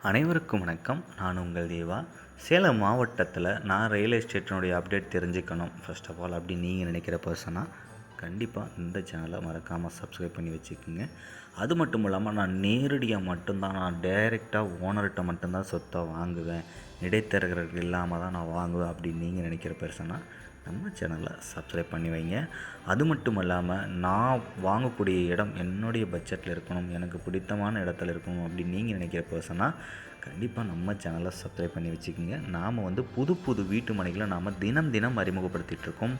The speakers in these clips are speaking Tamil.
அனைவருக்கும் வணக்கம். நான் உங்கள் தேவா. சேலம் மாவட்டத்தில் நான் ரியல் எஸ்டேட்டினுடைய அப்டேட் தெரிஞ்சுக்கணும் ஃபர்ஸ்ட் ஆஃப் ஆல் அப்படின்னு நீங்கள் நினைக்கிற பர்சனாக கண்டிப்பாக இந்த சேனலை மறக்காமல் சப்ஸ்கிரைப் பண்ணி வச்சுக்கோங்க. அது மட்டும் இல்லாமல் நான் நேரடியாக மட்டும்தான், நான் டைரெக்டாக ஓனர்கிட்ட மட்டும்தான் சொத்தை வாங்குவேன், இடைத்தரகர்கள் இல்லாமல் தான் நான் வாங்குவேன் அப்படின்னு நீங்கள் நினைக்கிற பர்சனாக நம்ம சேனலை சப்ஸ்கிரைப் பண்ணி வைங்க. அது மட்டும் இல்லாமல் நான் வாங்கக்கூடிய இடம் என்னுடைய பட்ஜெட்டில் இருக்கணும், எனக்கு பிடித்தமான இடத்துல இருக்கணும் அப்படின்னு நீங்கள் நினைக்கிற பர்சனாக கண்டிப்பாக நம்ம சேனலை சப்ஸ்கிரைப் பண்ணி வச்சுக்கோங்க. நாம் புது வீட்டு மனைகளை நாம் தினம் அறிமுகப்படுத்திகிட்ருக்கோம்.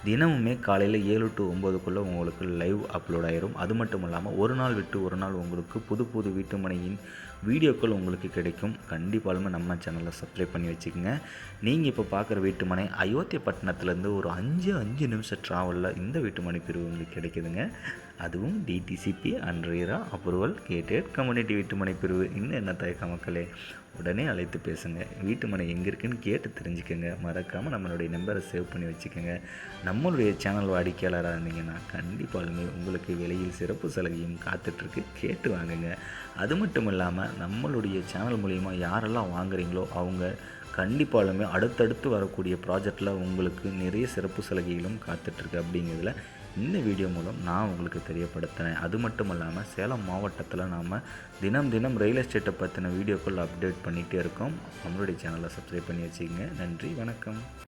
தினமுமே காலையில் 7 to 9க்குள்ளே உங்களுக்கு லைவ் அப்லோட் ஆயிரும். அது மட்டும் இல்லாமல் ஒரு நாள் விட்டு ஒரு நாள் உங்களுக்கு புது வீட்டு மனையின் வீடியோக்கள் உங்களுக்கு கிடைக்கும். கண்டிப்பாலுமே நம்ம சேனலை சப்ஸ்கிரைப் பண்ணி வச்சுக்கோங்க. நீங்கள் இப்போ பார்க்குற வீட்டு மனை அயோத்தியப்பட்டினத்துலேருந்து ஒரு 5 நிமிஷம் ட்ராவலில் இந்த வீட்டு மனை பிரிவு உங்களுக்கு கிடைக்குதுங்க. அதுவும் DTCP and ரீரா approval gated community வீட்டு மனை பிரிவு. இன்னும் என்ன தயக்க மக்களே, உடனே அழைத்து பேசுங்க. வீட்டு மனை எங்கே இருக்குன்னு கேட்டு தெரிஞ்சுக்கோங்க. மறக்காமல் நம்மளுடைய நம்பரை சேவ் பண்ணி வச்சுக்கோங்க. நம்மளுடைய சேனல் வாடிக்கையாளராக இருந்தீங்கன்னா கண்டிப்பாலுமே உங்களுக்கு விலையில் சிறப்பு சலுகையும் காத்துட்ருக்கு, கேட்டு வாங்குங்க. அது மட்டும் இல்லாமல் நம்மளுடைய சேனல் மூலிமா யாரெல்லாம் வாங்குறீங்களோ அவங்க கண்டிப்பாலுமே அடுத்தடுத்து வரக்கூடிய ப்ராஜெக்டில் உங்களுக்கு நிறைய சிறப்பு சலுகைகளும் காத்துட்ருக்கு அப்படிங்கிறதுல இந்த வீடியோ மூலம் நான் உங்களுக்கு தெரியப்படுத்துகிறேன். அது மட்டும் இல்லாமல் சேலம் மாவட்டத்தில் நாம் தினம் ரியல் எஸ்டேட்டை பற்றின வீடியோக்கள் அப்டேட் பண்ணிகிட்டே இருக்கோம். நம்மளுடைய சேனலை சப்ஸ்கிரைப் பண்ணி வச்சுக்கோங்க. நன்றி, வணக்கம்.